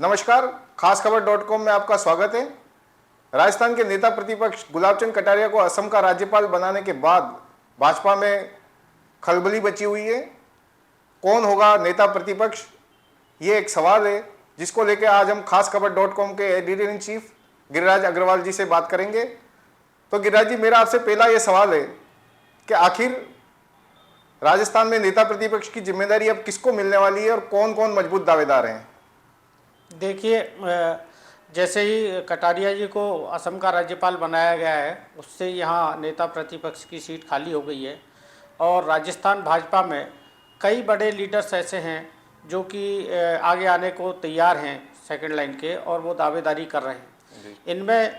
नमस्कार, खास खबर .com में आपका स्वागत है। राजस्थान के नेता प्रतिपक्ष गुलाबचंद कटारिया को असम का राज्यपाल बनाने के बाद भाजपा में खलबली मची हुई है। कौन होगा नेता प्रतिपक्ष, ये एक सवाल है जिसको लेकर आज हम खास खबर .com के editor in chief Giriraj Agarwal ji से बात करेंगे। तो गिरिराज जी, मेरा आपसे पहला ये सवाल है कि आखिर राजस्थान में नेता प्रतिपक्ष की जिम्मेदारी अब किसको मिलने वाली है और कौन कौन मजबूत दावेदार हैं? देखिए, जैसे ही कटारिया जी को असम का राज्यपाल बनाया गया है, उससे यहाँ नेता प्रतिपक्ष की सीट खाली हो गई है और राजस्थान भाजपा में कई बड़े लीडर्स ऐसे हैं जो कि आगे आने को तैयार हैं सेकंड लाइन के, और वो दावेदारी कर रहे हैं। इनमें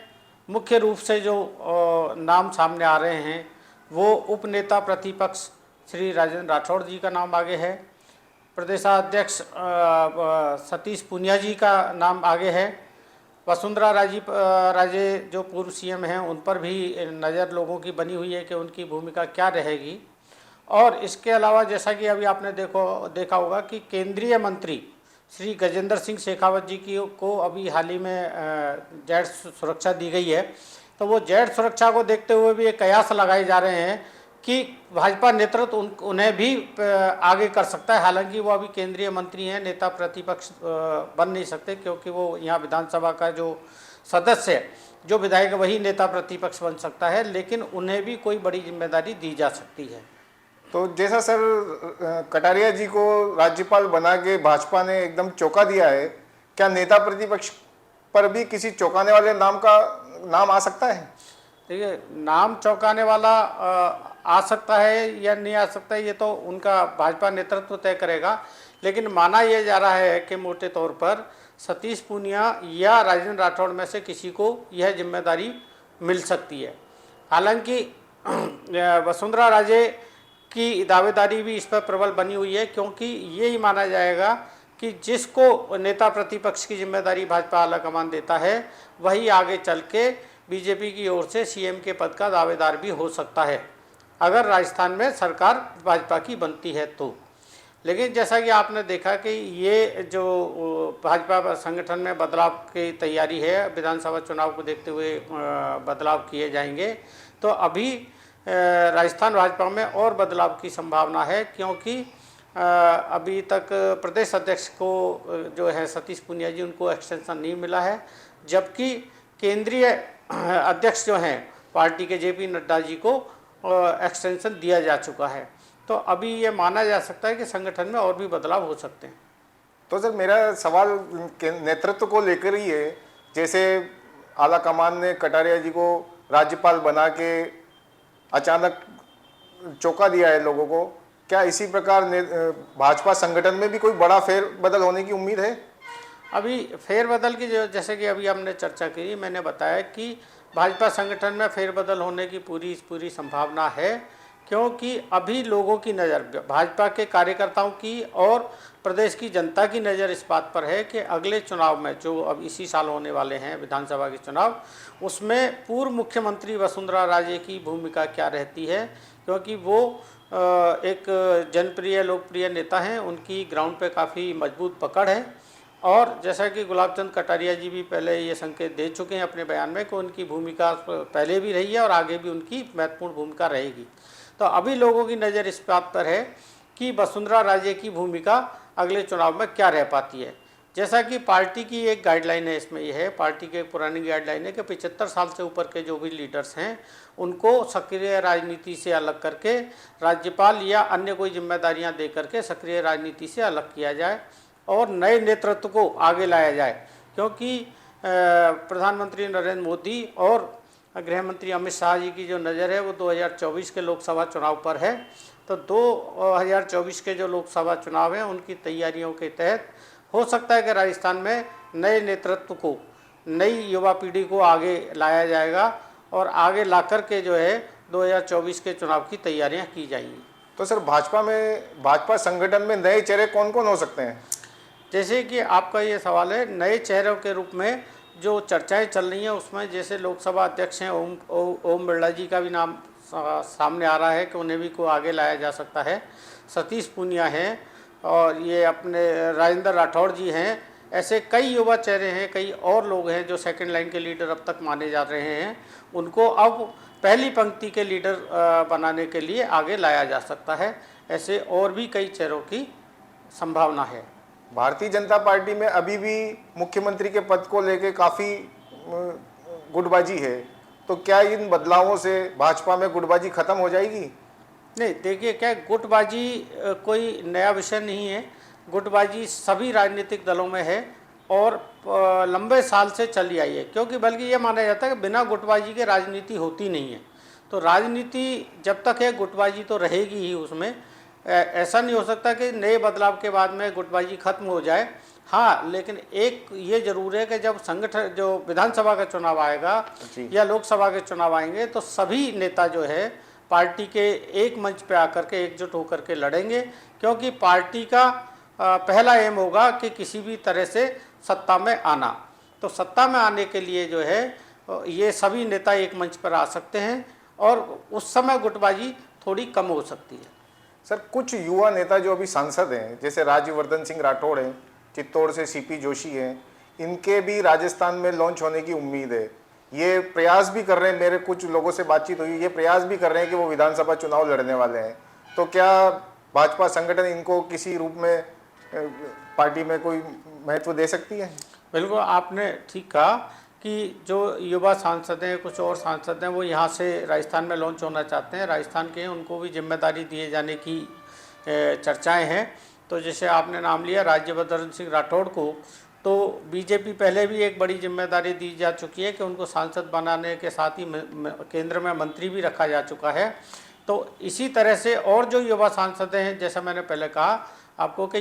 मुख्य रूप से जो नाम सामने आ रहे हैं वो उपनेता प्रतिपक्ष श्री राजेंद्र राठौड़ जी का नाम आगे है, प्रदेशाध्यक्ष सतीश पूनिया जी का नाम आगे है, वसुंधरा राजे जो पूर्व सीएम हैं उन पर भी नज़र लोगों की बनी हुई है कि उनकी भूमिका क्या रहेगी। और इसके अलावा जैसा कि अभी आपने देखा होगा कि केंद्रीय मंत्री श्री गजेंद्र सिंह शेखावत जी को अभी हाल ही में जेड सुरक्षा दी गई है। तो वो जेड सुरक्षा को देखते हुए भी एक कयास लगाए जा रहे हैं कि भाजपा नेतृत्व उन्हें भी आगे कर सकता है। हालांकि वो अभी केंद्रीय मंत्री हैं, नेता प्रतिपक्ष बन नहीं सकते, क्योंकि वो यहाँ विधानसभा का जो सदस्य है, जो विधायक, वही नेता प्रतिपक्ष बन सकता है, लेकिन उन्हें भी कोई बड़ी जिम्मेदारी दी जा सकती है। तो जैसा सर कटारिया जी को राज्यपाल बना के भाजपा ने एकदम चौंका दिया है, क्या नेता प्रतिपक्ष पर भी किसी चौंकाने वाले नाम आ सकता है? देखिए, नाम चौंकाने वाला आ सकता है या नहीं आ सकता है, ये तो उनका भाजपा नेतृत्व तय करेगा। लेकिन माना यह जा रहा है कि मोटे तौर पर सतीश पूनिया या राजेंद्र राठौड़ में से किसी को यह जिम्मेदारी मिल सकती है। हालांकि वसुंधरा राजे की दावेदारी भी इस पर प्रबल बनी हुई है, क्योंकि यही माना जाएगा कि जिसको नेता प्रतिपक्ष की जिम्मेदारी भाजपा आलाकमान देता है वही आगे चल के बीजेपी की ओर से सीएम के पद का दावेदार भी हो सकता है, अगर राजस्थान में सरकार भाजपा की बनती है तो। लेकिन जैसा कि आपने देखा कि ये जो भाजपा संगठन में बदलाव की तैयारी है, विधानसभा चुनाव को देखते हुए बदलाव किए जाएंगे, तो अभी राजस्थान भाजपा में और बदलाव की संभावना है, क्योंकि अभी तक प्रदेश अध्यक्ष को जो है सतीश पूनिया जी, उनको एक्सटेंशन नहीं मिला है, जबकि केंद्रीय अध्यक्ष जो हैं पार्टी के जेपी नड्डा जी को एक्सटेंशन दिया जा चुका है। तो अभी ये माना जा सकता है कि संगठन में और भी बदलाव हो सकते हैं। तो सर, मेरा सवाल नेतृत्व को लेकर ही है। जैसे आला कमान ने कटारिया जी को राज्यपाल बना के अचानक चौंका दिया है लोगों को, क्या इसी प्रकार भाजपा संगठन में भी कोई बड़ा फेरबदल होने की उम्मीद है? अभी फेरबदल की जैसे कि अभी हमने चर्चा की, मैंने बताया कि भाजपा संगठन में फेरबदल होने की पूरी संभावना है, क्योंकि अभी लोगों की नज़र, भाजपा के कार्यकर्ताओं की और प्रदेश की जनता की नज़र इस बात पर है कि अगले चुनाव में, जो अब इसी साल होने वाले हैं विधानसभा के चुनाव, उसमें पूर्व मुख्यमंत्री वसुंधरा राजे की भूमिका क्या रहती है, क्योंकि वो एक जनप्रिय लोकप्रिय नेता हैं, उनकी ग्राउंड पे काफ़ी मजबूत पकड़ है। और जैसा कि गुलाबचंद कटारिया जी भी पहले ये संकेत दे चुके हैं अपने बयान में कि उनकी भूमिका पहले भी रही है और आगे भी उनकी महत्वपूर्ण भूमिका रहेगी। तो अभी लोगों की नज़र इस बात पर है कि वसुंधरा राजे की भूमिका अगले चुनाव में क्या रह पाती है। जैसा कि पार्टी की एक गाइडलाइन है, इसमें यह है, पार्टी की एक पुरानी गाइडलाइन है कि 75 साल से ऊपर के जो भी लीडर्स हैं उनको सक्रिय राजनीति से अलग करके राज्यपाल या अन्य कोई जिम्मेदारियां दे करके सक्रिय राजनीति से अलग किया जाए और नए नेतृत्व को आगे लाया जाए, क्योंकि प्रधानमंत्री नरेंद्र मोदी और गृह मंत्री अमित शाह जी की जो नज़र है वो 2024 के लोकसभा चुनाव पर है। तो 2024 के जो लोकसभा चुनाव हैं उनकी तैयारियों के तहत हो सकता है कि राजस्थान में नए नेतृत्व को, नई युवा पीढ़ी को आगे लाया जाएगा और आगे ला कर के जो है 2024 के चुनाव की तैयारियां की जाएंगी। तो सर, भाजपा संगठन में नए चेहरे कौन कौन हो सकते हैं? जैसे कि आपका ये सवाल है, नए चेहरों के रूप में जो चर्चाएं चल रही हैं उसमें जैसे लोकसभा अध्यक्ष हैं ओम बिरला जी का भी नाम सामने आ रहा है कि उन्हें भी को आगे लाया जा सकता है। सतीश पूनिया हैं और ये अपने राजेंद्र राठौड़ जी हैं, ऐसे कई युवा चेहरे हैं, कई और लोग हैं जो सेकंड लाइन के लीडर अब तक माने जा रहे हैं, उनको अब पहली पंक्ति के लीडर बनाने के लिए आगे लाया जा सकता है। ऐसे और भी कई चेहरों की संभावना है। भारतीय जनता पार्टी में अभी भी मुख्यमंत्री के पद को लेके काफ़ी गुटबाजी है, तो क्या इन बदलावों से भाजपा में गुटबाजी खत्म हो जाएगी? नहीं, देखिए क्या गुटबाजी कोई नया विषय नहीं है। गुटबाजी सभी राजनीतिक दलों में है और लंबे साल से चली आई है, क्योंकि बल्कि ये माना जाता है कि बिना गुटबाजी के राजनीति होती नहीं है। तो राजनीति जब तक है गुटबाजी तो रहेगी ही उसमें। ऐसा नहीं हो सकता कि नए बदलाव के बाद में गुटबाजी खत्म हो जाए। हाँ, लेकिन एक ये जरूर है कि जब संगठन जो विधानसभा का चुनाव आएगा या लोकसभा के चुनाव आएंगे तो सभी नेता जो है पार्टी के एक मंच पे आकर के एकजुट होकर के लड़ेंगे, क्योंकि पार्टी का पहला एम होगा कि किसी भी तरह से सत्ता में आना। तो सत्ता में आने के लिए जो है ये सभी नेता एक मंच पर आ सकते हैं और उस समय गुटबाजी थोड़ी कम हो सकती है। सर, कुछ युवा नेता जो अभी सांसद हैं, जैसे राज्यवर्धन सिंह राठौड़ हैं, चित्तौड़ से सीपी जोशी हैं, इनके भी राजस्थान में लॉन्च होने की उम्मीद है। ये प्रयास भी कर रहे हैं, मेरे कुछ लोगों से बातचीत हुई, ये प्रयास भी कर रहे हैं कि वो विधानसभा चुनाव लड़ने वाले हैं। तो क्या भाजपा संगठन इनको किसी रूप में पार्टी में कोई महत्व दे सकती है? बिल्कुल, आपने ठीक कहा कि जो युवा सांसद हैं, कुछ और सांसद हैं, वो यहाँ से राजस्थान में लॉन्च होना चाहते हैं। राजस्थान के उनको भी जिम्मेदारी दिए जाने की चर्चाएं हैं। तो जैसे आपने नाम लिया राज्यवर्धन सिंह राठौड़ को, तो बीजेपी पहले भी एक बड़ी जिम्मेदारी दी जा चुकी है कि उनको सांसद बनाने के साथ ही केंद्र में मंत्री भी रखा जा चुका है। तो इसी तरह से और जो युवा सांसद हैं, जैसा मैंने पहले कहा आपको कि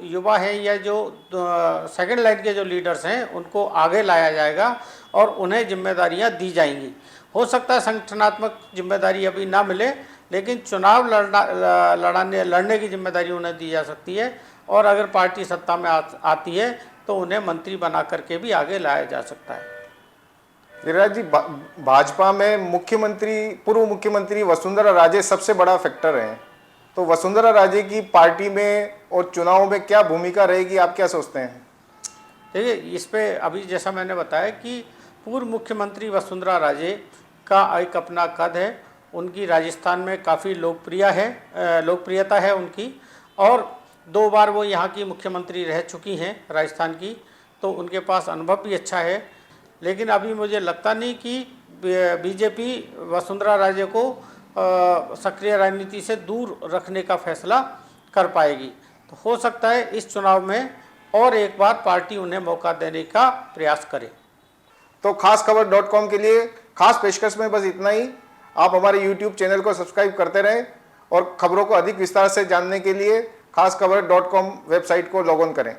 युवा हैं या जो सेकंड लाइन के जो लीडर्स हैं उनको आगे लाया जाएगा और उन्हें जिम्मेदारियां दी जाएंगी। हो सकता है संगठनात्मक जिम्मेदारी अभी ना मिले, लेकिन चुनाव लड़ने की जिम्मेदारी उन्हें दी जा सकती है और अगर पार्टी सत्ता में आती है तो उन्हें मंत्री बना करके भी आगे लाया जा सकता है। गिरिराज जी, भाजपा में पूर्व मुख्यमंत्री वसुंधरा राजे सबसे बड़ा फैक्टर हैं, तो वसुंधरा राजे की पार्टी में और चुनाव में क्या भूमिका रहेगी, आप क्या सोचते हैं? देखिए, इस पे अभी जैसा मैंने बताया कि पूर्व मुख्यमंत्री वसुंधरा राजे का एक अपना कद है, उनकी राजस्थान में काफ़ी लोकप्रियता है उनकी, और 2 बार वो यहाँ की मुख्यमंत्री रह चुकी हैं राजस्थान की, तो उनके पास अनुभव भी अच्छा है। लेकिन अभी मुझे लगता नहीं कि बीजेपी वसुंधरा राजे को सक्रिय राजनीति से दूर रखने का फैसला कर पाएगी। तो हो सकता है इस चुनाव में और एक बार पार्टी उन्हें मौका देने का प्रयास करे। तो खासखबर.com के लिए खास पेशकश में बस इतना ही। आप हमारे YouTube चैनल को सब्सक्राइब करते रहें और खबरों को अधिक विस्तार से जानने के लिए खासखबर.com वेबसाइट को लॉग ऑन करें।